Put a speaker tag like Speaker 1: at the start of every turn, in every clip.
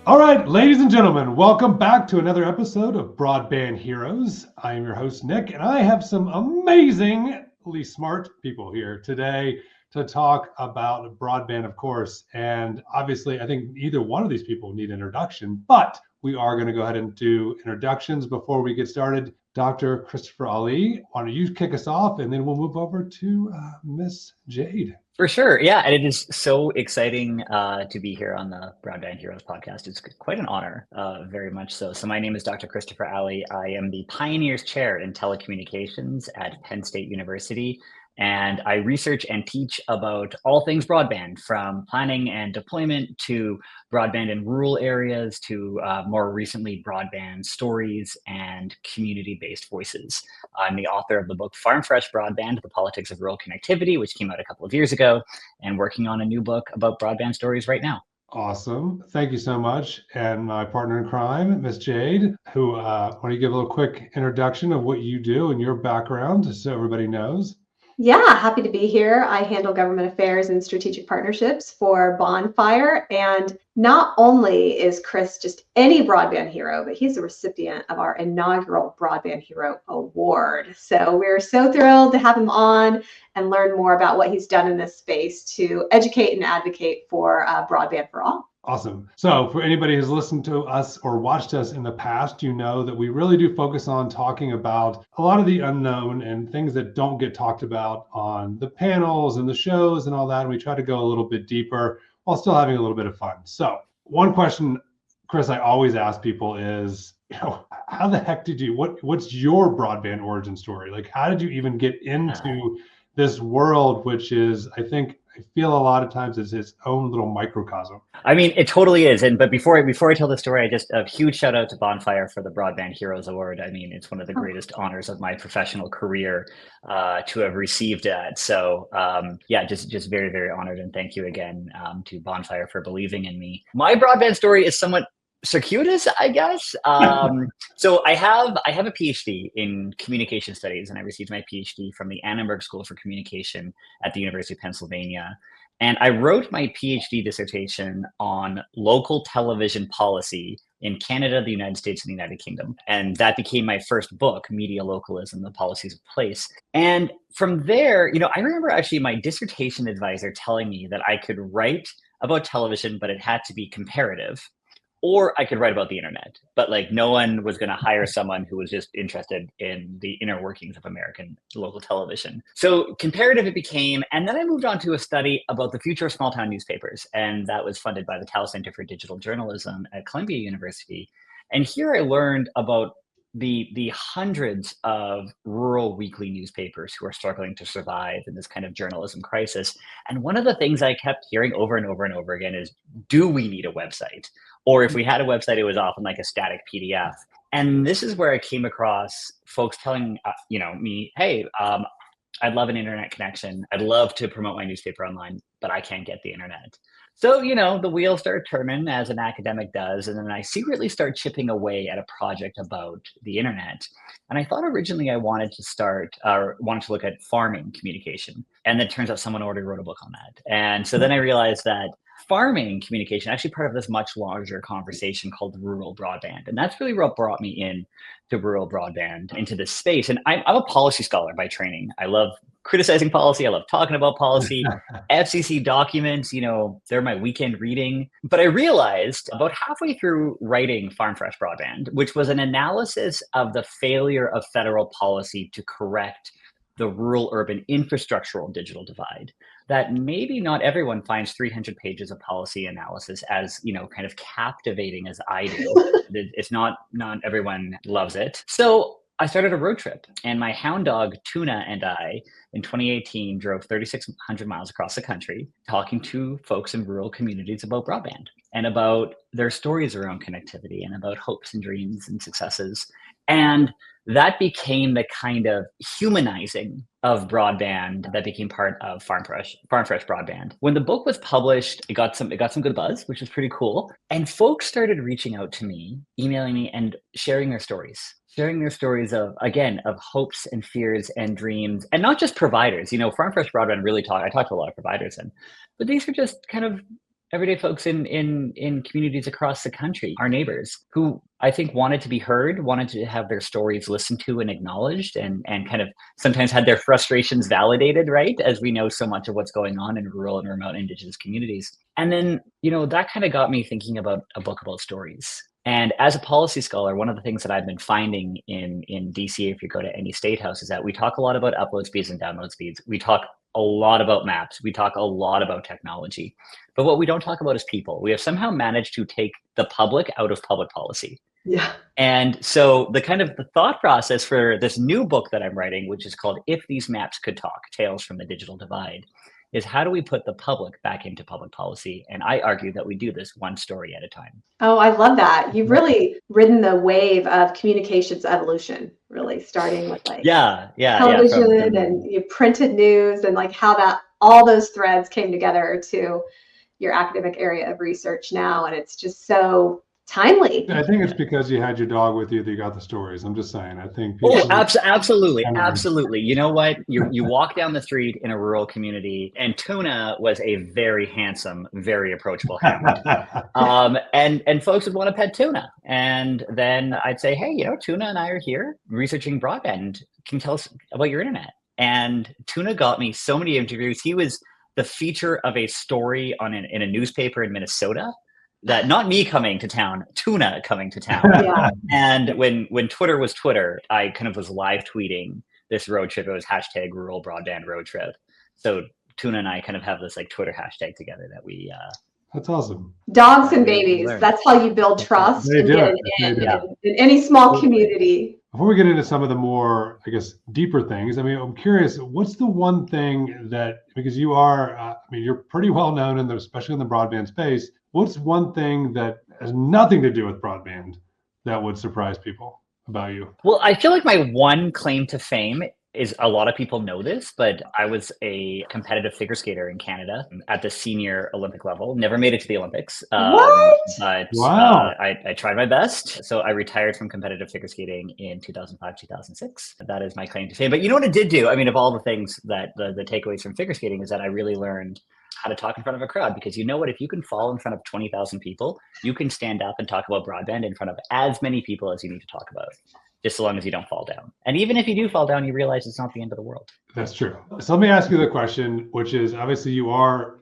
Speaker 1: All right, ladies and gentlemen, welcome back to another episode of Broadband Heroes. I am your host, Nick, and I have some amazingly smart people here today to talk about broadband, of course. And obviously, I think either one of these people need introduction, but we are going to go ahead and do introductions before we get started. Dr. Christopher Ali, why don't you kick us off, and then we'll move over to Miss Jade.
Speaker 2: For sure. Yeah. And it is so exciting to be here on the Broadband Heroes podcast. It's quite an honor, very much so. So my name is Dr. Christopher Ali. I am the Pioneers Chair in Telecommunications at Penn State University. And I research and teach about all things broadband, from planning and deployment to broadband in rural areas to more recently broadband stories and community-based voices. I'm the author of the book Farm Fresh Broadband, The Politics of Rural Connectivity, which came out a couple of years ago, and working on a new book about broadband stories right now.
Speaker 1: Awesome. Thank you so much. And my partner in crime, Miss Jade, who want to give a little quick introduction of what you do and your background so everybody knows.
Speaker 3: Yeah, happy to be here. I handle government affairs and strategic partnerships for Bonfire. And not only is Chris just any broadband hero, but he's the recipient of our inaugural Broadband Hero Award. So we're so thrilled to have him on and learn more about what he's done in this space to educate and advocate for broadband for all.
Speaker 1: Awesome. So for anybody who's listened to us or watched us in the past, you know that we really do focus on talking about a lot of the unknown and things that don't get talked about on the panels and the shows and all that. And we try to go a little bit deeper while still having a little bit of fun. So one question, Chris, I always ask people is, how the heck did you, what's your broadband origin story? Like, how did you even get into this world, which is, I feel a lot of times it's its own little microcosm.
Speaker 2: I mean, it totally is. But before I tell the story, I just a huge shout out to Bonfire for the Broadband Heroes Award. I mean, it's one of the greatest honors of my professional career to have received that. So just very, very honored, and thank you again to Bonfire for believing in me. My broadband story is somewhat circuitous, I guess. So I have a PhD in communication studies, and I received my PhD from the Annenberg School for Communication at the University of Pennsylvania. And I wrote my PhD dissertation on local television policy in Canada, the United States, and the United Kingdom. And that became my first book, Media Localism, The Policies of Place. And from there, I remember actually my dissertation advisor telling me that I could write about television, but it had to be comparative. Or I could write about the internet, but no one was going to hire someone who was just interested in the inner workings of American local television. So comparative it became, and then I moved on to a study about the future of small town newspapers, and that was funded by the Tao Center for Digital Journalism at Columbia University. And here I learned about the hundreds of rural weekly newspapers who are struggling to survive in this kind of journalism crisis. And one of the things I kept hearing over and over and over again is, do we need a website? Or if we had a website, it was often like a static PDF. And this is where I came across folks telling me, hey, I'd love an internet connection. I'd love to promote my newspaper online, but I can't get the internet. So, the wheels start turning as an academic does. And then I secretly start chipping away at a project about the internet. And I thought originally I wanted to look at farming communication. And then it turns out someone already wrote a book on that. And so then I realized that farming communication actually part of this much larger conversation called rural broadband. And that's really what brought me in to rural broadband, into this space. And I'm a policy scholar by training. I love criticizing policy. I love talking about policy. FCC documents, they're my weekend reading. But I realized about halfway through writing Farm Fresh Broadband, which was an analysis of the failure of federal policy to correct the rural-urban infrastructural digital divide, that maybe not everyone finds 300 pages of policy analysis as, kind of captivating as I do. It's not everyone loves it. So I started a road trip, and my hound dog, Tuna, and I, in 2018, drove 3,600 miles across the country, talking to folks in rural communities about broadband and about their stories around connectivity and about hopes and dreams and successes. And that became the kind of humanizing of broadband that became part of Farm Fresh Broadband. When the book was published, it got some good buzz, which was pretty cool. And folks started reaching out to me, emailing me, and sharing their stories of hopes and fears and dreams, and not just providers. Farm Fresh Broadband I talked to a lot of providers, but these are just kind of everyday folks in communities across the country, our neighbors, who I think wanted to be heard, wanted to have their stories listened to and acknowledged, and kind of sometimes had their frustrations validated, right? As we know so much of what's going on in rural and remote Indigenous communities. And then, that kind of got me thinking about a book about stories. And as a policy scholar, one of the things that I've been finding in DC, if you go to any state house, is that we talk a lot about upload speeds and download speeds. We talk a lot about maps. We talk a lot about technology. But what we don't talk about is people. We have somehow managed to take the public out of public policy.
Speaker 3: Yeah.
Speaker 2: And so the thought process for this new book that I'm writing, which is called If These Maps Could Talk, Tales from the Digital Divide, is how do we put the public back into public policy? And I argue that we do this one story at a time.
Speaker 3: Oh, I love that. You've really ridden the wave of communications evolution, really starting with television and you printed news and like how that all those threads came together to your academic area of research now. And it's just so timely.
Speaker 1: I think it's because you had your dog with you that you got the stories. I'm just saying. I think.
Speaker 2: Absolutely. You know what? You walk down the street in a rural community, and Tuna was a very handsome, very approachable hound. And folks would want to pet Tuna, and then I'd say, hey, Tuna and I are here researching broadband. Can you tell us about your internet? And Tuna got me so many interviews. He was the feature of a story in a newspaper in Minnesota. That not me coming to town, Tuna coming to town.
Speaker 3: Yeah.
Speaker 2: And when Twitter was Twitter, I kind of was live tweeting this road trip. It was hashtag rural broadband road trip. So Tuna and I kind of have this like Twitter hashtag together that we.
Speaker 1: That's awesome.
Speaker 3: Dogs and babies. That's how you build trust in any small community.
Speaker 1: Before we get into some of the more, I guess, deeper things, I'm curious, what's the one thing that, because you are, you're pretty well known especially in the broadband space, what's one thing that has nothing to do with broadband that would surprise people about you?
Speaker 2: Well, I feel like my one claim to fame is, a lot of people know this, but I was a competitive figure skater in Canada at the senior Olympic level. Never made it to the Olympics.
Speaker 3: What?
Speaker 2: But
Speaker 1: wow.
Speaker 2: I tried my best. So I retired from competitive figure skating in 2005, 2006. That is my claim to fame. But you know what it did do? Of all the things that the takeaways from figure skating is that I really learned how to talk in front of a crowd, because if you can fall in front of 20,000 people, you can stand up and talk about broadband in front of as many people as you need to talk about, just so long as you don't fall down. And even if you do fall down, you realize it's not the end of the world.
Speaker 1: That's true. So let me ask you the question, which is, obviously you are,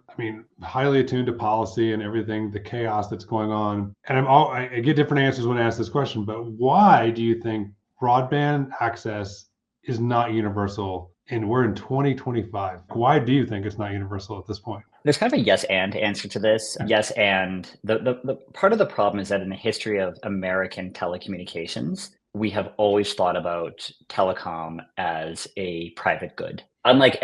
Speaker 1: highly attuned to policy and everything, the chaos that's going on. And I get different answers when I ask this question, but why do you think broadband access is not universal? And we're in 2025. Why do you think it's not universal at this point?
Speaker 2: There's kind of a yes and answer to this. Yes, and the part of the problem is that in the history of American telecommunications, we have always thought about telecom as a private good. Unlike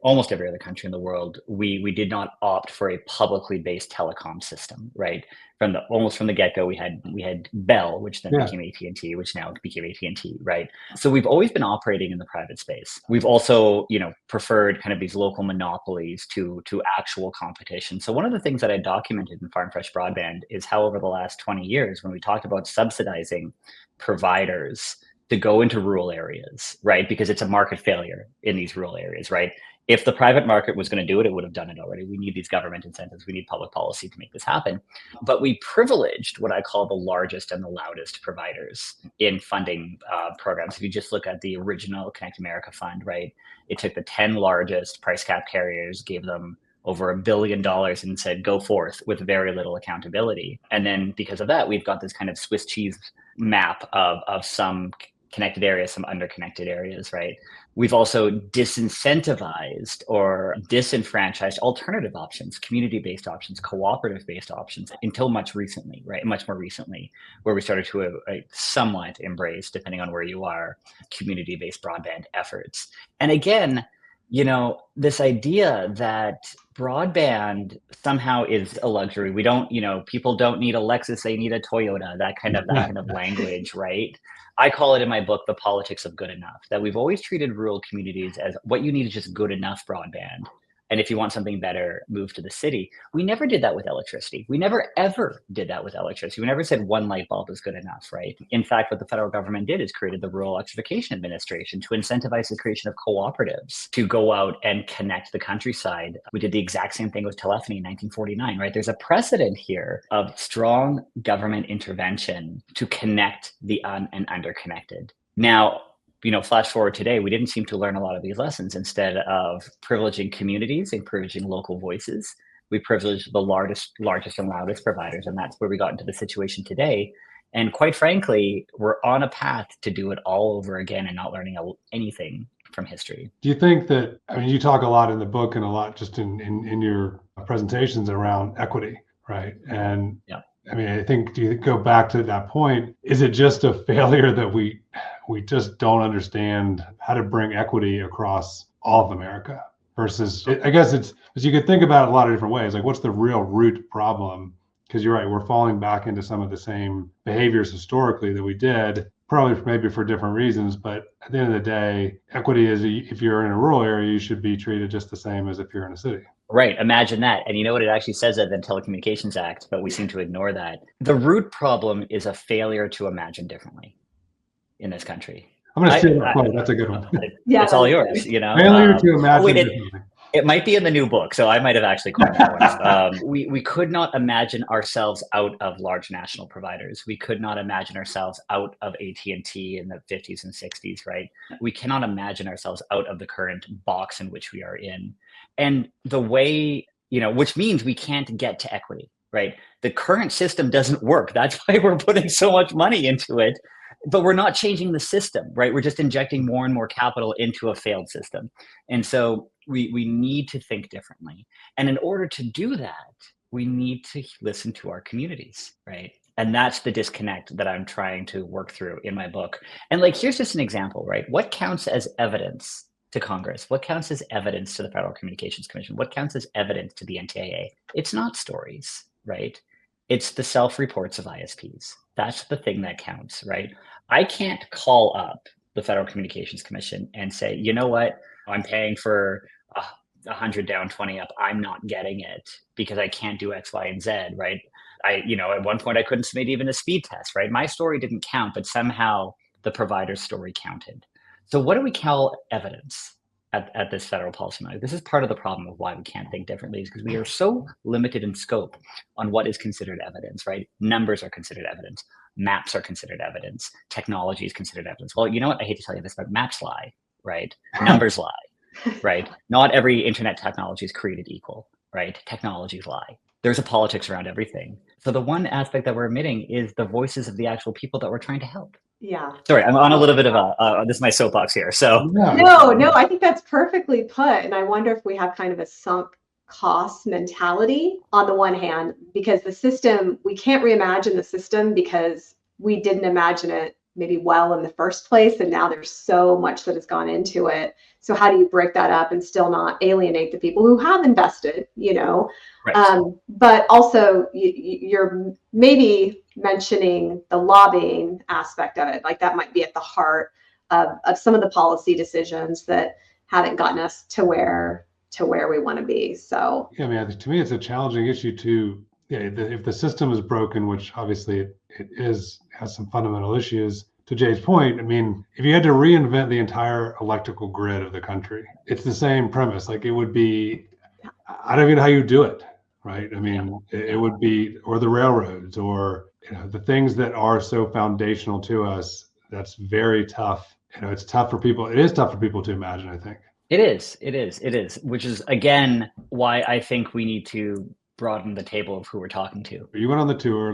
Speaker 2: almost every other country in the world, we did not opt for a publicly based telecom system, right? From the get-go, we had Bell, which then became AT&T, which now became AT&T, right? So we've always been operating in the private space. We've also, preferred kind of these local monopolies to actual competition. So one of the things that I documented in Farm Fresh Broadband is how over the last 20 years, when we talked about subsidizing providers to go into rural areas, right? Because it's a market failure in these rural areas, right? If the private market was going to do it, it would have done it already. We need these government incentives. We need public policy to make this happen. But we privileged what I call the largest and the loudest providers in funding programs. If you just look at the original Connect America Fund, right? It took the 10 largest price cap carriers, gave them over $1 billion and said, go forth with very little accountability. And then because of that, we've got this kind of Swiss cheese map of some connected areas, some underconnected areas, right? We've also disincentivized or disenfranchised alternative options, community-based options, cooperative-based options until much more recently, where we started to somewhat embrace, depending on where you are, community-based broadband efforts. And again, this idea that broadband somehow is a luxury. We don't, people don't need a Lexus, they need a Toyota, that kind of language, right? I call it in my book, The Politics of Good Enough, that we've always treated rural communities as what you need is just good enough broadband. And if you want something better, move to the city. We never did that with electricity. We never, ever did that with electricity. We never said one light bulb is good enough, right? In fact, what the federal government did is created the Rural Electrification Administration to incentivize the creation of cooperatives to go out and connect the countryside. We did the exact same thing with telephony in 1949, right? There's a precedent here of strong government intervention to connect the and underconnected. Now, flash forward today, we didn't seem to learn a lot of these lessons. Instead of privileging communities and privileging local voices, we privileged the largest and loudest providers. And that's where we got into the situation today. And quite frankly, we're on a path to do it all over again and not learning anything from history.
Speaker 1: Do you think that, you talk a lot in the book and a lot just in your presentations around equity, right? And
Speaker 2: yeah.
Speaker 1: I think, do you go back to that point? Is it just a failure that we just don't understand how to bring equity across all of America versus, I guess it's, because you could think about it a lot of different ways. Like, what's the real root problem? Because you're right, we're falling back into some of the same behaviors historically that we did, probably maybe for different reasons. But at the end of the day, equity is, if you're in a rural area, you should be treated just the same as if you're in a city.
Speaker 2: Right. Imagine that. And you know what it actually says in the Telecommunications Act, but we seem to ignore that. The root problem is a failure to imagine differently in this country.
Speaker 1: I'm going to steal that quote. That's a good one.
Speaker 2: Yeah, it's all yours.
Speaker 1: Failure to imagine differently.
Speaker 2: It might be in the new book, so I might have actually coined that one. We could not imagine ourselves out of large national providers. We could not imagine ourselves out of AT&T in the 50s and 60s, right? We cannot imagine ourselves out of the current box in which we are in. And the way, which means we can't get to equity, right? The current system doesn't work. That's why we're putting so much money into it. But we're not changing the system, right? We're just injecting more and more capital into a failed system. And so we need to think differently. And in order to do that, we need to listen to our communities, right? And that's the disconnect that I'm trying to work through in my book. And here's just an example, right? What counts as evidence to Congress? What counts as evidence to the Federal Communications Commission? What counts as evidence to the NTIA? It's not stories, right? It's the self-reports of ISPs. That's the thing that counts, right? I can't call up the Federal Communications Commission and say, you know what, I'm paying for 100 down, 20 up. I'm not getting it because I can't do X, Y, and Z, right? At one point I couldn't submit even a speed test, right? My story didn't count, but somehow the provider's story counted. So what do we call evidence at this federal policy? This is part of the problem of why we can't think differently, is because we are so limited in scope on what is considered evidence, right? Numbers are considered evidence. Maps are considered evidence. Technology is considered evidence. Well, you know what? I hate to tell you this, but maps lie, right? Numbers lie, right? Not every internet technology is created equal, right? Technologies lie. There's a politics around everything. So the one aspect that we're omitting is the voices of the actual people that we're trying to help.
Speaker 3: Yeah.
Speaker 2: Sorry, I'm on a little bit of this is my soapbox here. So
Speaker 3: no, I think that's perfectly put. And I wonder if we have kind of a sunk cost mentality on the one hand, because the system, we can't reimagine the system because we didn't imagine it maybe well in the first place. And now there's so much that has gone into it. So how do you break that up and still not alienate the people who have invested, Right. But also you're maybe mentioning the lobbying aspect of it. Like that might be at the heart of some of the policy decisions that haven't gotten us to where we want to be. So
Speaker 1: yeah, to me, it's a challenging issue too. Yeah, if the system is broken, which obviously it has some fundamental issues. To Jade's point, if you had to reinvent the entire electrical grid of the country, it's the same premise. Like it would be, I don't even know how you do it, right? It would be, or the railroads, or the things that are so foundational to us. That's very tough. It's tough for people. It is tough for people to imagine, I think.
Speaker 2: It is, which is, again, why I think we need to broaden the table of who we're talking to.
Speaker 1: You went on the tour,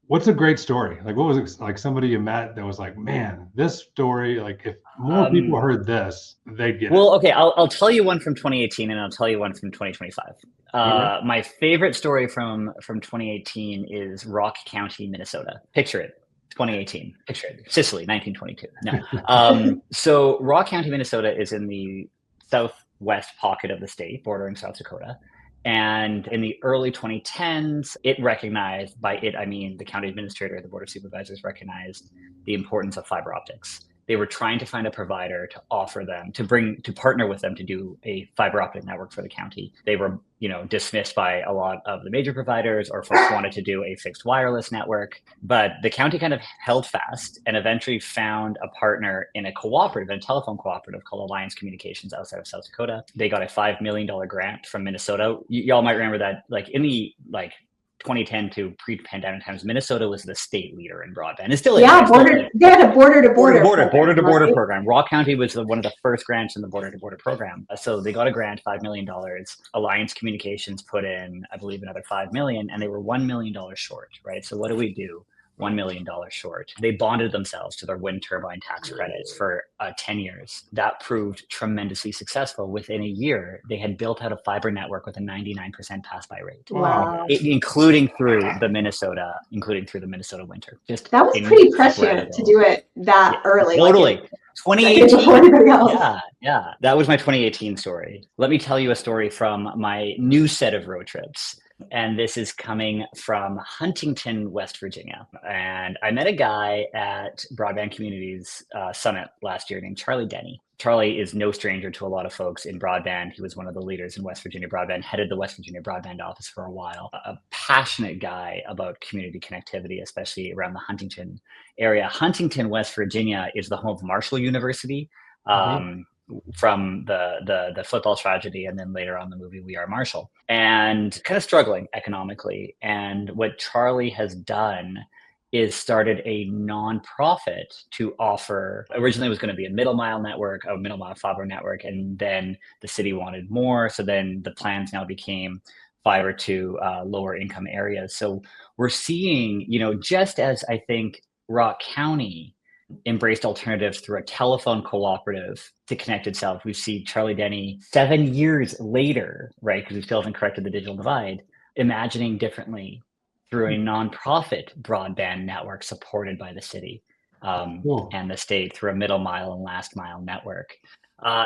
Speaker 1: what's a great story? What was it, somebody you met that was man, this story, if more people heard this, they'd get it.
Speaker 2: Well, okay, I'll tell you one from 2018 and I'll tell you one from 2025. My favorite story from 2018 is Rock County, Minnesota. Picture it. 2018. Picture it. Sicily, 1922. No. So Rock County, Minnesota is in the southwest pocket of the state, bordering South Dakota. And in the early 2010s, it recognized, by it, I mean the county administrator, the board of supervisors recognized the importance of fiber optics. They were trying to find a provider to offer them, to partner with them to do a fiber optic network for the county. They were, dismissed by a lot of the major providers, or folks wanted to do a fixed wireless network. But the county kind of held fast and eventually found a partner in a cooperative, a telephone cooperative called Alliance Communications outside of South Dakota. They got a $5 million grant from Minnesota. Y'all might remember that, in the 2010 to pre-pandemic times, Minnesota was the state leader in broadband. It's still
Speaker 3: they had a border-to-border
Speaker 2: program. Rock County was one of the first grants in the border-to-border program. So they got a grant, $5 million. Alliance Communications put in, I believe, another $5 million, and they were $1 million short, right? So what do we do? $1 million short. They bonded themselves to their wind turbine tax credits for 10 years. That proved tremendously successful. Within a year, they had built out a fiber network with a 99% pass-by rate.
Speaker 3: Wow.
Speaker 2: Including through the Minnesota winter.
Speaker 3: That was pretty prescient to do it that early.
Speaker 2: Totally.
Speaker 3: 2018.
Speaker 2: Yeah. That was my 2018 story. Let me tell you a story from my new set of road trips. And this is coming from Huntington, West Virginia. And I met a guy at Broadband Communities Summit last year named Charlie Denny. Charlie is no stranger to a lot of folks in broadband. He was one of the leaders in West Virginia broadband, headed the West Virginia broadband office for a while. A passionate guy about community connectivity, especially around the Huntington area. Huntington, West Virginia is the home of Marshall University. From the football tragedy, and then later on the movie We Are Marshall, and kind of struggling economically. And what Charlie has done is started a nonprofit to offer, originally it was going to be a middle mile fiber network, and then the city wanted more. So then the plans now became fiber to lower income areas. So we're seeing, just as I think Rock County embraced alternatives through a telephone cooperative to connect itself, we see Charlie Denny 7 years later, right? Because we still haven't corrected the digital divide, imagining differently through a nonprofit broadband network supported by the city and the state through a middle mile and last mile network.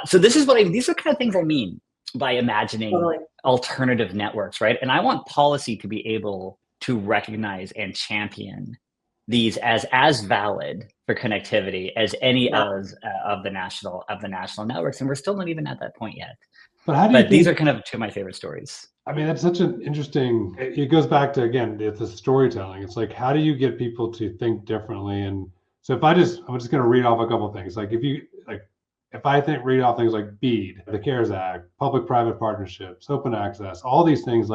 Speaker 2: So these are kind of things I mean by imagining alternative networks, right? And I want policy to be able to recognize and champion these as valid for connectivity as any of the national networks, and we're still not even at that point yet. But these are kind of two of my favorite stories.
Speaker 1: I mean, that's such an interesting. It goes back to, again, it's the storytelling. It's like, how do you get people to think differently? And so I'm just going to read off a couple of things. If I read off things like BEAD, the CARES Act, public-private partnerships, open access, all these things,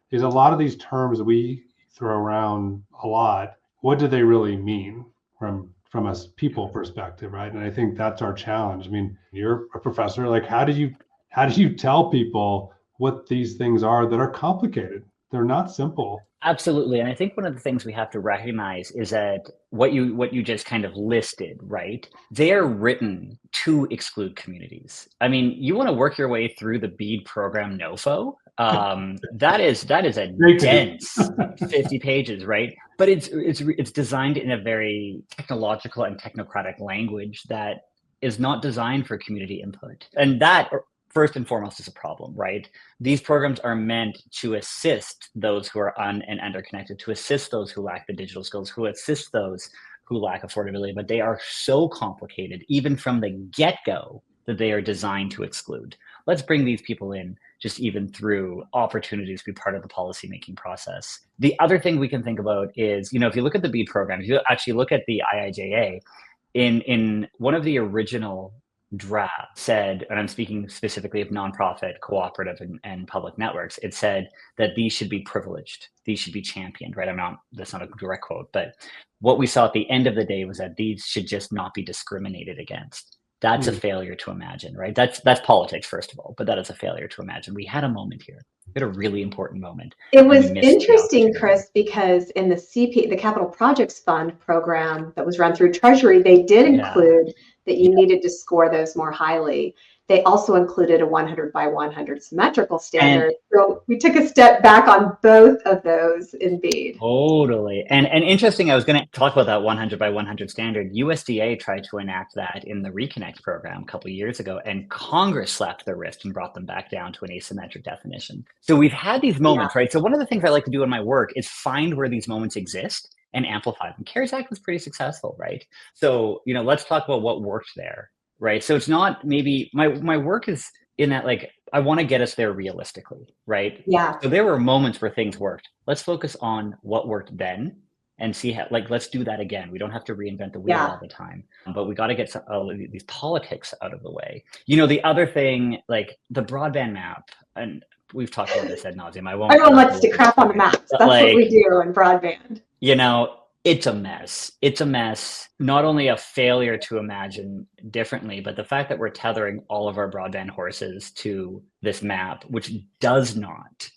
Speaker 1: there's a lot of these terms that we throw around a lot. What do they really mean from a people perspective, right? And I think that's our challenge. I mean, you're a professor. How do you tell people what these things are that are complicated? They're not simple.
Speaker 2: Absolutely. And I think one of the things we have to recognize is that what you just kind of listed, right? They are written to exclude communities. I mean, you want to work your way through the BEAD program NOFO. That is a dense 50 pages, right? But it's designed in a very technological and technocratic language that is not designed for community input. And that, first and foremost, is a problem, right? These programs are meant to assist those who are and underconnected, to assist those who lack the digital skills, who assist those who lack affordability, but they are so complicated, even from the get-go, that they are designed to exclude. Let's bring these people in just even through opportunities to be part of the policymaking process. The other thing we can think about is, if you look at the BEAD program, if you actually look at the IIJA, in one of the original drafts said, and I'm speaking specifically of nonprofit, cooperative, and public networks, it said that these should be privileged. These should be championed, right? That's not a direct quote, but what we saw at the end of the day was that these should just not be discriminated against. That's a failure to imagine, right? That's politics, first of all, but that is a failure to imagine. We had a moment here. We had a really important moment.
Speaker 3: It was interesting, Chris, because in the Capital Projects Fund program that was run through Treasury, they did include that you needed to score those more highly. They also included a 100 by 100 symmetrical standard. So we took a step back on both of those in BEAD.
Speaker 2: Totally. And interesting, I was going to talk about that 100 by 100 standard. USDA tried to enact that in the Reconnect program a couple of years ago, and Congress slapped their wrist and brought them back down to an asymmetric definition. So we've had these moments, right? So one of the things I like to do in my work is find where these moments exist and amplify them. CARES Act was pretty successful, right? So, let's talk about what worked there, right? So it's not maybe my work is in that, like, I want to get us there realistically, right?
Speaker 3: Yeah.
Speaker 2: So there were moments where things worked. Let's focus on what worked then and see how, like, let's do that again. We don't have to reinvent the wheel all the time, but we got to get these politics out of the way. The other thing, like the broadband map, and we've talked about this ad nauseum.
Speaker 3: Everyone likes to crap on the maps. That's what we do in broadband.
Speaker 2: It's a mess. It's a mess. Not only a failure to imagine differently, but the fact that we're tethering all of our broadband horses to this map, which does not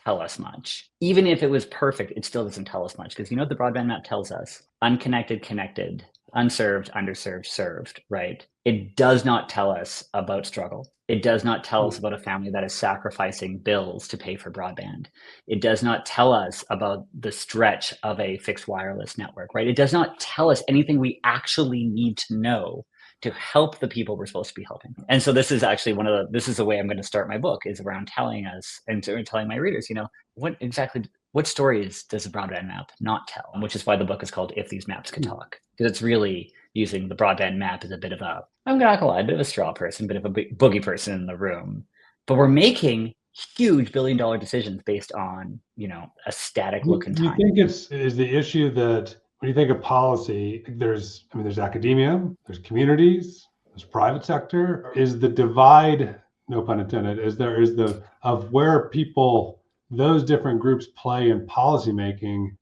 Speaker 2: tell us much. Even if it was perfect, it still doesn't tell us much, because the broadband map tells us unconnected, connected, unserved, underserved, served, right? It does not tell us about struggle. It does not tell us about a family that is sacrificing bills to pay for broadband. It does not tell us about the stretch of a fixed wireless network, right? It does not tell us anything we actually need to know to help the people we're supposed to be helping. And so this is actually this is the way I'm going to start my book, is around telling us and telling my readers, what stories does the broadband map not tell? Which is why the book is called If These Maps Could Talk, because it's really using the broadband map as a bit of a, I'm not gonna lie, a bit of a straw person, a bit of a boogie person in the room. But we're making huge billion-dollar decisions based on, a static look in time.
Speaker 1: You think is the issue that when you think of policy, there's academia, there's communities, there's private sector. Is the divide, no pun intended, of where people, those different groups play in policy making?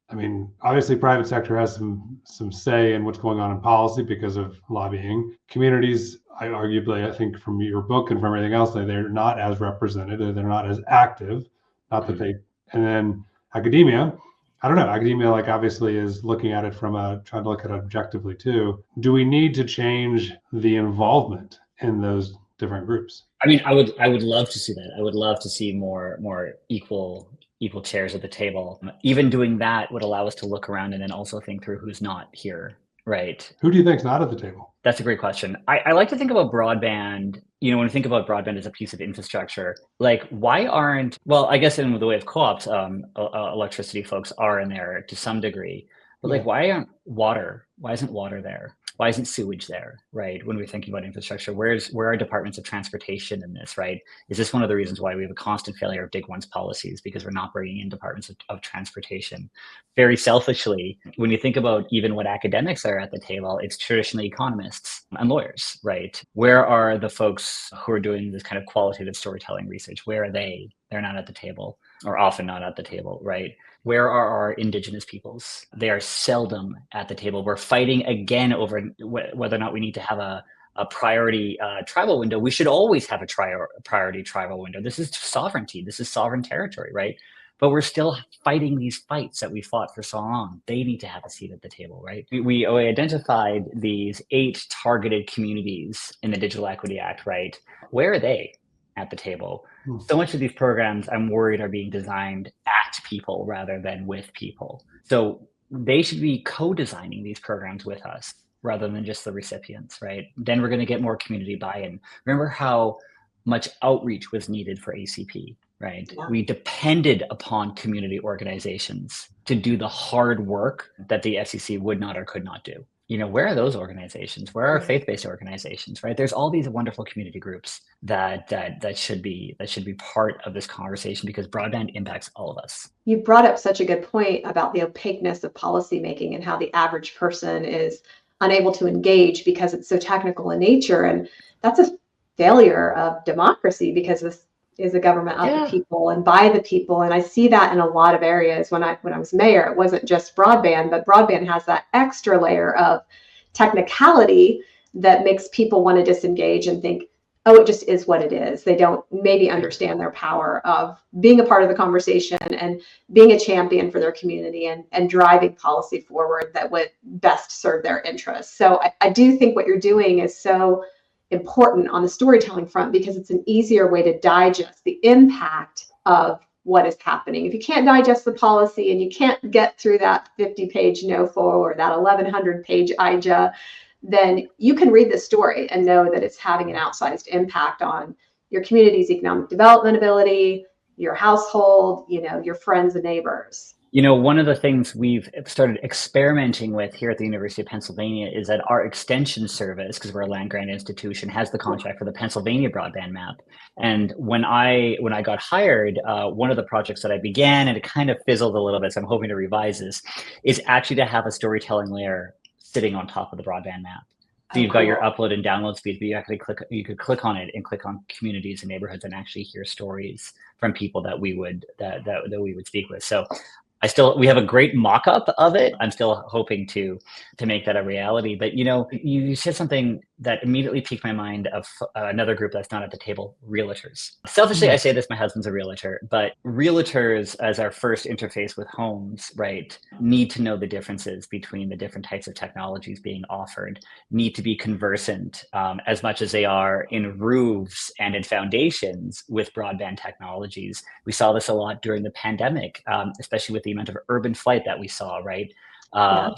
Speaker 1: Obviously private sector has some say in what's going on in policy because of lobbying. Communities, I think from your book and from everything else, they're not as represented, or they're not as active. Not that they, and then academia, I don't know. Academia, like, obviously is looking at it trying to look at it objectively too. Do we need to change the involvement in those different groups?
Speaker 2: I would love to see that. I would love to see more equal chairs at the table. Even doing that would allow us to look around and then also think through who's not here, right?
Speaker 1: Who do you think's not at the table?
Speaker 2: That's a great question. I like to think about broadband, when we think about broadband as a piece of infrastructure, like, why aren't, well, I guess in the way of co-ops, electricity folks are in there to some degree, but like, why isn't water there? Why isn't sewage there, right? When we're thinking about infrastructure, where are departments of transportation in this, right? Is this one of the reasons why we have a constant failure of Dig Once policies, because we're not bringing in departments of transportation? Very selfishly, when you think about even what academics are at the table, it's traditionally economists and lawyers, right? Where are the folks who are doing this kind of qualitative storytelling research? Where are they? They're not at the table, or often not at the table, right? Where are our indigenous peoples? They are seldom at the table. We're fighting again over whether or not we need to have a priority tribal window. We should always have a priority tribal window. This is sovereignty. This is sovereign territory, right? But we're still fighting these fights that we fought for so long. They need to have a seat at the table, right? We identified these 8 targeted communities in the Digital Equity Act, right? Where are they at the table? So much of these programs, I'm worried, are being designed at people rather than with people. So they should be co-designing these programs with us rather than just the recipients, right? Then we're going to get more community buy-in. Remember how much outreach was needed for ACP, right? Yeah. We depended upon community organizations to do the hard work that the FCC would not or could not do. Where are those organizations? Where are faith-based organizations, right? There's all these wonderful community groups that should be part of this conversation, because broadband impacts all of us.
Speaker 3: You brought up such a good point about the opaqueness of policymaking and how the average person is unable to engage because it's so technical in nature. And that's a failure of democracy, because this is a government of the people and by the people. And I see that in a lot of areas. When I was mayor, it wasn't just broadband, but broadband has that extra layer of technicality that makes people want to disengage and think, oh, it just is what it is. They don't maybe understand their power of being a part of the conversation and being a champion for their community and driving policy forward that would best serve their interests. So I do think what you're doing is so important on the storytelling front, because it's an easier way to digest the impact of what is happening. If you can't digest the policy and you can't get through that 50-page NOFO or that 1,100-page IJA, then you can read the story and know that it's having an outsized impact on your community's economic development ability, your household, your friends and neighbors.
Speaker 2: One of the things we've started experimenting with here at the University of Pennsylvania is that our extension service, because we're a land grant institution, has the contract for the Pennsylvania broadband map. And when I got hired, one of the projects that I began, and it kind of fizzled a little bit, so I'm hoping to revise this, is actually to have a storytelling layer sitting on top of the broadband map. So you've got your upload and download speeds, but you could click on it and click on communities and neighborhoods and actually hear stories from people that we would speak with. So we have a great mock-up of it. I'm still hoping to make that a reality. But you said something that immediately piqued my mind of another group that's not at the table: realtors. Selfishly, I say this: my husband's a realtor, but realtors, as our first interface with homes, right, need to know the differences between the different types of technologies being offered. Need to be conversant as much as they are in roofs and in foundations with broadband technologies. We saw this a lot during the pandemic, especially with the amount of urban flight that we saw, right?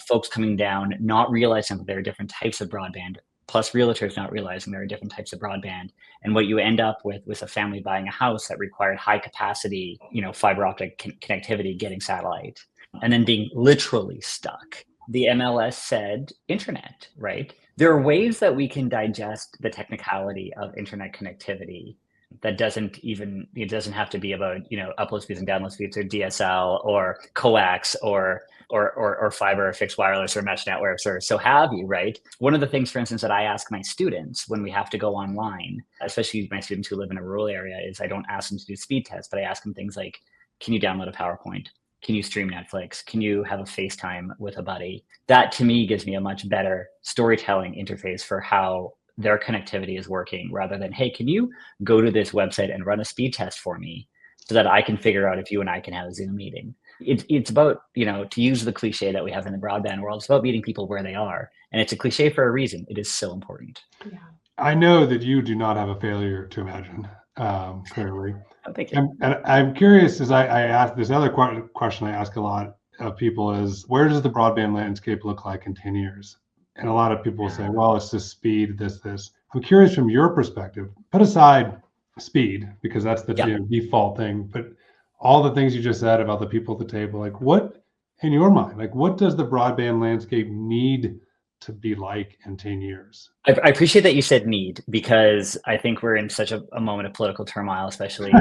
Speaker 2: Folks coming down, not realizing that there are different types of broadband, plus realtors not realizing there are different types of broadband. And what you end up with a family buying a house that required high capacity, fiber optic connectivity, getting satellite, and then being literally stuck. The MLS said internet, right? There are ways that we can digest the technicality of internet connectivity that doesn't have to be about upload speeds and download speeds or DSL or coax or fiber or fixed wireless or mesh networks or so have you, right? One of the things, for instance, that I ask my students when we have to go online, especially my students who live in a rural area, is I don't ask them to do speed tests, but I ask them things like, can you download a PowerPoint? Can you stream Netflix? Can you have a FaceTime with a buddy? That to me gives me a much better storytelling interface for how their connectivity is working, rather than, hey, can you go to this website and run a speed test for me so that I can figure out if you and I can have a Zoom meeting. It's about, to use the cliche that we have in the broadband world, it's about meeting people where they are. And it's a cliche for a reason. It is so important.
Speaker 3: Yeah.
Speaker 1: I know that you do not have a failure to imagine, clearly.
Speaker 2: Oh, thank you.
Speaker 1: And I'm curious, as I ask this other question I ask a lot of people is, where does the broadband landscape look like in 10 years? And a lot of people will say, well, it's just speed, this. I'm curious from your perspective, put aside speed, because that's the default thing, but all the things you just said about the people at the table, like what, in your mind, like what does the broadband landscape need to be like in 10 years?
Speaker 2: I appreciate that you said need, because I think we're in such a moment of political turmoil, especially,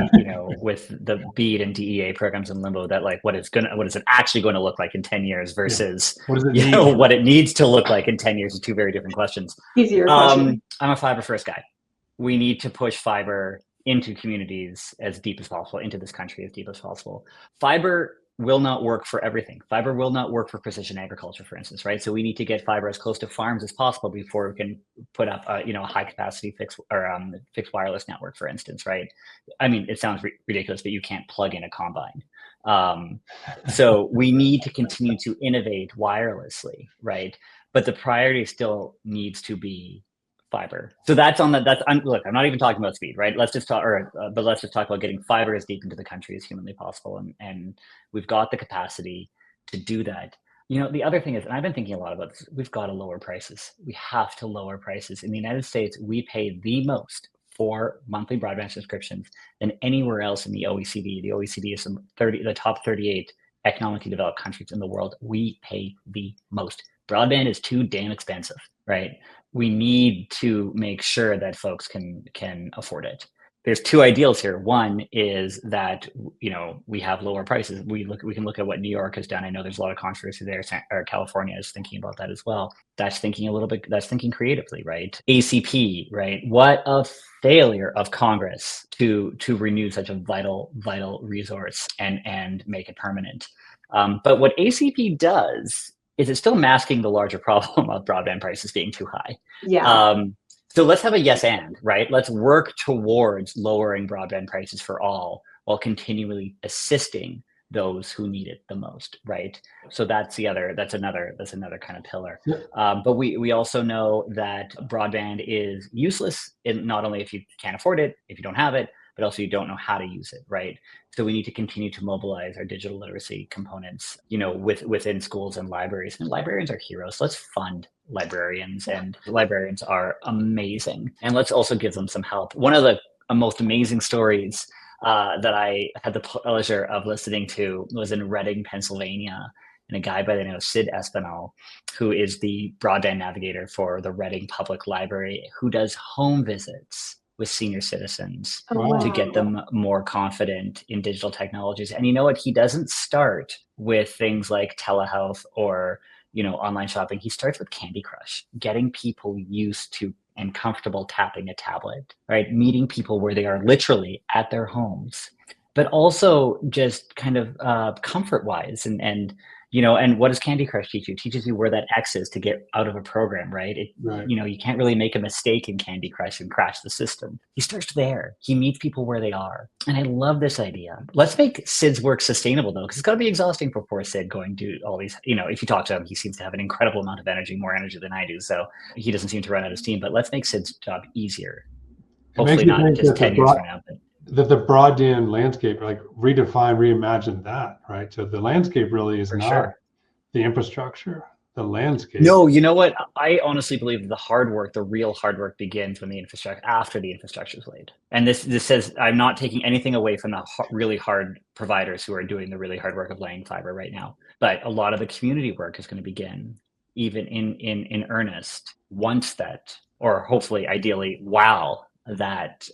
Speaker 2: with the BEAD and DEA programs in limbo, that like, what is it actually going to look like in 10 years versus what it needs to look like in 10 years are two very different questions.
Speaker 3: Easier question.
Speaker 2: I'm a fiber first guy. We need to push fiber into communities as deep as possible, into this country as deep as possible. Fiber will not work for everything. Fiber will not work for precision agriculture, for instance, right? So we need to get fiber as close to farms as possible before we can put up a high capacity fixed wireless network, for instance, right? I mean, it sounds ridiculous, but you can't plug in a combine. So we need to continue to innovate wirelessly, right? But the priority still needs to be fiber. So look, I'm not even talking about speed, right? Let's just talk about getting fiber as deep into the country as humanly possible. And we've got the capacity to do that. The other thing is, and I've been thinking a lot about this, we've got to lower prices. We have to lower prices. In the United States, we pay the most for monthly broadband subscriptions than anywhere else in the OECD. The OECD is the top 38 economically developed countries in the world. We pay the most. Broadband is too damn expensive, right? We need to make sure that folks can afford it. There's two ideals here. One is that we have lower prices. We can look at what New York has done. I know there's a lot of controversy there. Or California is thinking about that as well. That's thinking creatively, right? ACP, right? What a failure of Congress to renew such a vital resource and make it permanent. But what ACP does is it's still masking the larger problem of broadband prices being too high.
Speaker 3: Yeah.
Speaker 2: So let's have a yes and, right? Let's work towards lowering broadband prices for all while continually assisting those who need it the most, right? So that's another kind of pillar. Yeah. But we also know that broadband is useless not only if you can't afford it, if you don't have it, but also you don't know how to use it, right? So we need to continue to mobilize our digital literacy components, within schools and libraries. And librarians are heroes. Let's fund librarians, and librarians are amazing. And let's also give them some help. One of the most amazing stories that I had the pleasure of listening to was in Reading, Pennsylvania, and a guy by the name of Sid Espinal, who is the broadband navigator for the Reading Public Library, who does home visits with senior citizens to get them more confident in digital technologies. And you know what? He doesn't start with things like telehealth or online shopping. He starts with Candy Crush, getting people used to and comfortable tapping a tablet, right? Meeting people where they are literally at their homes, but also just kind of comfort-wise and what does Candy Crush teach you? It teaches you where that X is to get out of a program, right? You can't really make a mistake in Candy Crush and crash the system. He starts there. He meets people where they are. And I love this idea. Let's make Sid's work sustainable, though, because it's got to be exhausting for poor Sid going to all these, if you talk to him, he seems to have an incredible amount of energy, more energy than I do. So he doesn't seem to run out of steam, but let's make Sid's job easier. Hopefully not just 10 years from now.
Speaker 1: That the broadband landscape, like reimagine that, right? So the landscape really is not the infrastructure, the landscape.
Speaker 2: No, you know what? I honestly believe the real hard work begins when after the infrastructure is laid. And this says, I'm not taking anything away from the really hard providers who are doing the really hard work of laying fiber right now. But a lot of the community work is going to begin even in earnest once that, or hopefully, ideally, while that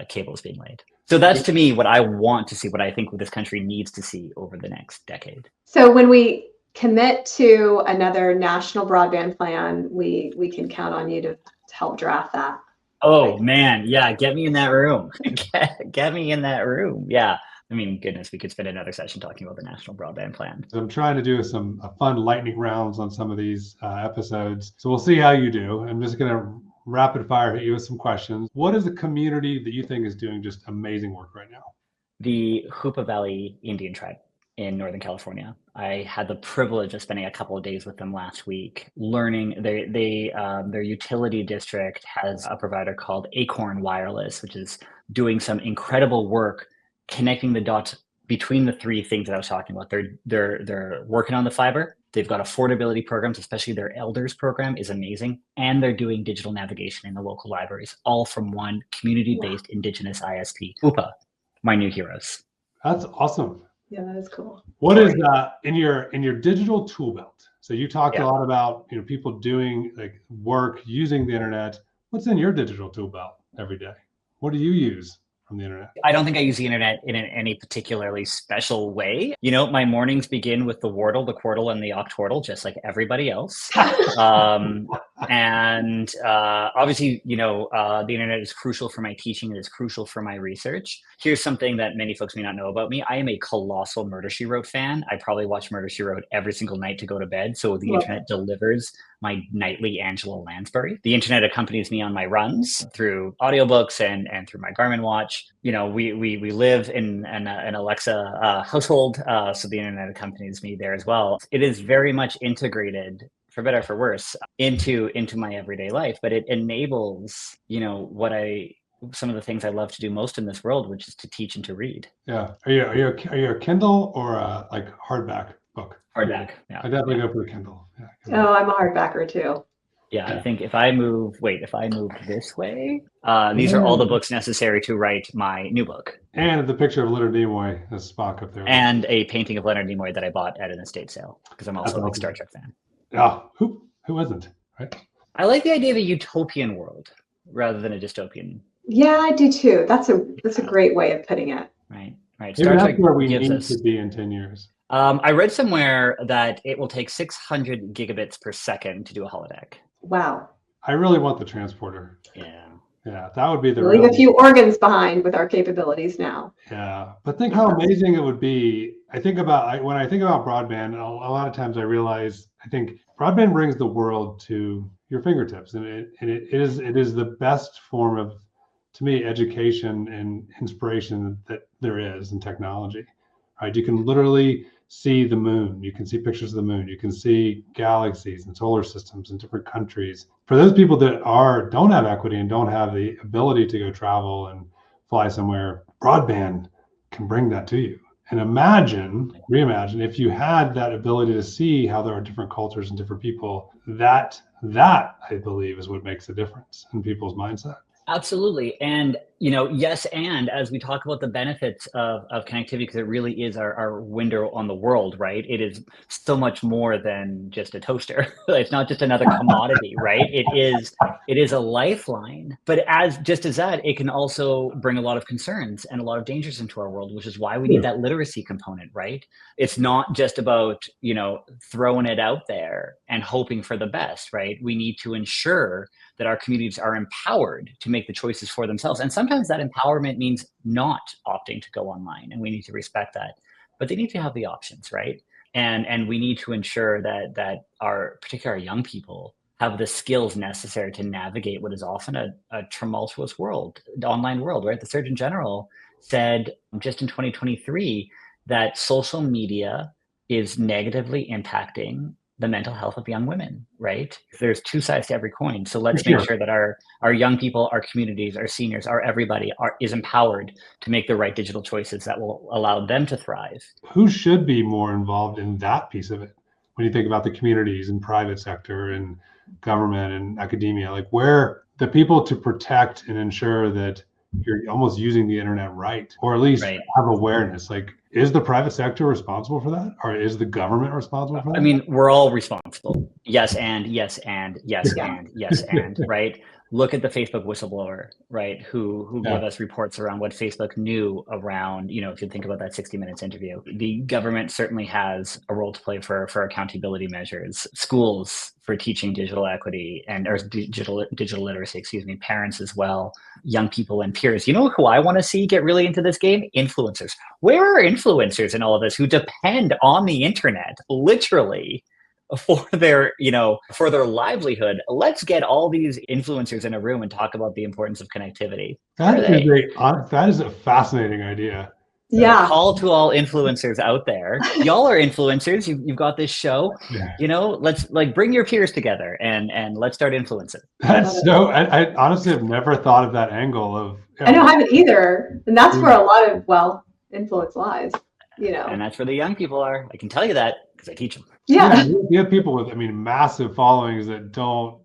Speaker 2: cable is being laid. So that's, to me, what I want to see, what I think this country needs to see over the next decade.
Speaker 3: So when we commit to another national broadband plan, we can count on you to help draft that.
Speaker 2: Oh, man. Yeah. Get me in that room. Get me in that room. Yeah. I mean, goodness, we could spend another session talking about the national broadband plan.
Speaker 1: I'm trying to do some fun lightning rounds on some of these episodes. So we'll see how you do. I'm just going to rapid fire hit you with some questions. What is the community that you think is doing just amazing work right now?
Speaker 2: The Hoopa Valley Indian tribe in Northern California. I had the privilege of spending a couple of days with them last week, learning their utility district has a provider called Acorn Wireless, which is doing some incredible work connecting the dots between the three things that I was talking about. They're working on the fiber. They've got affordability programs, especially their elders program is amazing. And they're doing digital navigation in the local libraries, all from one community-based Indigenous ISP. Hoopa, my new heroes.
Speaker 1: That's awesome.
Speaker 3: Yeah, that is cool.
Speaker 1: What is in your digital tool belt? So you talked a lot about people doing like work using the internet. What's in your digital tool belt every day? What do you use from the internet?
Speaker 2: I don't think I use the internet in any particularly special way. My mornings begin with the Wordle, the Quordle, and the Octordle, just like everybody else. And obviously, the internet is crucial for my teaching. It is crucial for my research. Here's something that many folks may not know about me. I am a colossal Murder, She Wrote fan. I probably watch Murder, She Wrote every single night to go to bed. So the internet delivers my nightly Angela Lansbury. The internet accompanies me on my runs through audiobooks and through my Garmin watch. We live in an Alexa household, so the internet accompanies me there as well. It is very much integrated, for better or for worse, into my everyday life, but it enables, some of the things I love to do most in this world, which is to teach and to read.
Speaker 1: Yeah. Are you a Kindle or a hardback book?
Speaker 2: Hardback. Yeah.
Speaker 1: I definitely go for a Kindle. Yeah,
Speaker 3: Oh, I'm a hardbacker too.
Speaker 2: Yeah, I think if I move this way, these are all the books necessary to write my new book.
Speaker 1: And the picture of Leonard Nimoy as Spock up there.
Speaker 2: And a painting of Leonard Nimoy that I bought at an estate sale, because I'm also a big Star Trek fan.
Speaker 1: Yeah, who isn't, right?
Speaker 2: I like the idea of a utopian world rather than a dystopian.
Speaker 3: Yeah, I do too. That's a great way of putting it.
Speaker 2: Right.
Speaker 1: Maybe that's where we need to be in 10 years.
Speaker 2: I read somewhere that it will take 600 gigabits per second to do a holodeck.
Speaker 3: Wow.
Speaker 1: I really want the transporter. Yeah, that would be the
Speaker 3: leave a few organs behind with our capabilities now.
Speaker 1: Yeah, but think how amazing it would be. When I think about broadband, a lot of times I realize, I think broadband brings the world to your fingertips, and it is the best form of, to me, education and inspiration that there is in technology, right? You can literally see the moon. You can see pictures of the moon. You can see galaxies and solar systems in different countries. For those people that don't have equity and don't have the ability to go travel and fly somewhere, broadband can bring that to you. And reimagine if you had that ability to see how there are different cultures and different people, that I believe is what makes a difference in people's mindset.
Speaker 2: Absolutely. And, yes, and as we talk about the benefits of connectivity, because it really is our window on the world, right? It is so much more than just a toaster. It's not just another commodity, right? It is a lifeline. But just as that, it can also bring a lot of concerns and a lot of dangers into our world, which is why we need that literacy component, right? It's not just about, throwing it out there and hoping for the best, right? We need to ensure that our communities are empowered to make the choices for themselves. And sometimes that empowerment means not opting to go online, and we need to respect that. But they need to have the options, right? And we need to ensure that particularly our young people have the skills necessary to navigate what is often a tumultuous world, the online world, right? The Surgeon General said just in 2023 that social media is negatively impacting the mental health of young women, right? There's two sides to every coin. So let's make sure that our young people, our communities, our seniors, our everybody is empowered to make the right digital choices that will allow them to thrive.
Speaker 1: Who should be more involved in that piece of it? When you think about the communities and private sector and government and academia, like where the people to protect and ensure that you're almost using the internet right, or at least have awareness. Like, is the private sector responsible for that, or is the government responsible for that?
Speaker 2: I mean, we're all responsible. Yes, and yes, and yes, and yes, and right. Look at the Facebook whistleblower, right? Who gave us reports around what Facebook knew around, if you think about that 60 Minutes interview. The government certainly has a role to play for accountability measures, schools for teaching digital equity or digital literacy, parents as well, young people and peers. You know who I want to see get really into this game? Influencers. Where are influencers in all of this who depend on the internet, literally, for their livelihood? Let's get all these influencers in a room and talk about the importance of connectivity.
Speaker 1: That is a fascinating idea.
Speaker 3: Yeah.
Speaker 2: Call to all influencers out there. Y'all are influencers. You've got this show. Let's bring your peers together and let's start influencing.
Speaker 1: That's I honestly have never thought of that angle of.
Speaker 3: I know, I haven't either, and that's where a lot of influence lies.
Speaker 2: And that's where the young people are. I can tell you that because I teach them.
Speaker 3: Yeah.
Speaker 1: You have people with, massive followings that don't.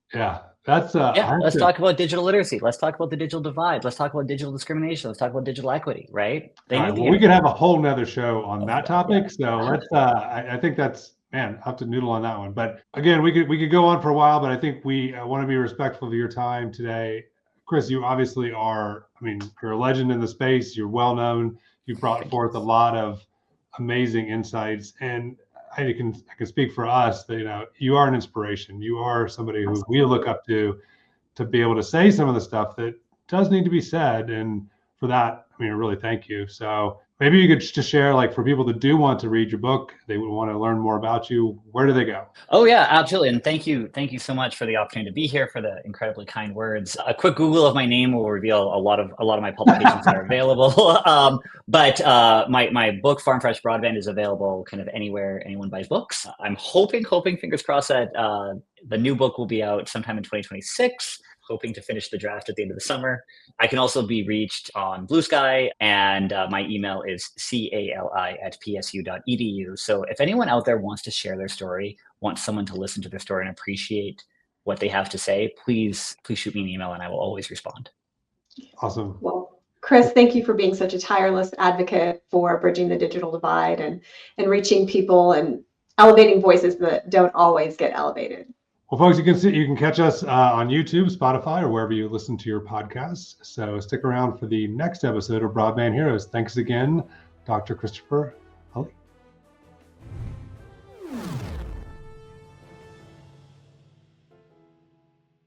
Speaker 1: That's
Speaker 2: let's talk about digital literacy. Let's talk about the digital divide. Let's talk about digital discrimination. Let's talk about digital equity, right?
Speaker 1: We could have a whole nother show on that topic. So let's I think that's, I'll have to noodle on that one. But again, we could go on for a while, but I think we want to be respectful of your time today. Chris, you obviously are, you're a legend in the space. You're well known. You've brought forth a lot of amazing insights, and I can speak for us that you are an inspiration. You are somebody who we look up to be able to say some of the stuff that does need to be said, and for that, I really thank you. So maybe you could just share, for people that do want to read your book, they would want to learn more about you. Where do they go?
Speaker 2: Oh yeah, absolutely. And thank you so much for the opportunity to be here, for the incredibly kind words. A quick Google of my name will reveal a lot of my publications that are available. But my book, Farm Fresh Broadband, is available kind of anywhere anyone buys books. I'm hoping, fingers crossed, that the new book will be out sometime in 2026. Hoping to finish the draft at the end of the summer. I can also be reached on Blue Sky, and my email is cali@psu.edu. So if anyone out there wants to share their story, wants someone to listen to their story and appreciate what they have to say, please shoot me an email and I will always respond.
Speaker 1: Awesome.
Speaker 3: Well, Chris, thank you for being such a tireless advocate for bridging the digital divide and reaching people and elevating voices that don't always get elevated.
Speaker 1: Well, folks, you can catch us on YouTube, Spotify, or wherever you listen to your podcasts. So stick around for the next episode of Broadband Heroes. Thanks again, Dr. Christopher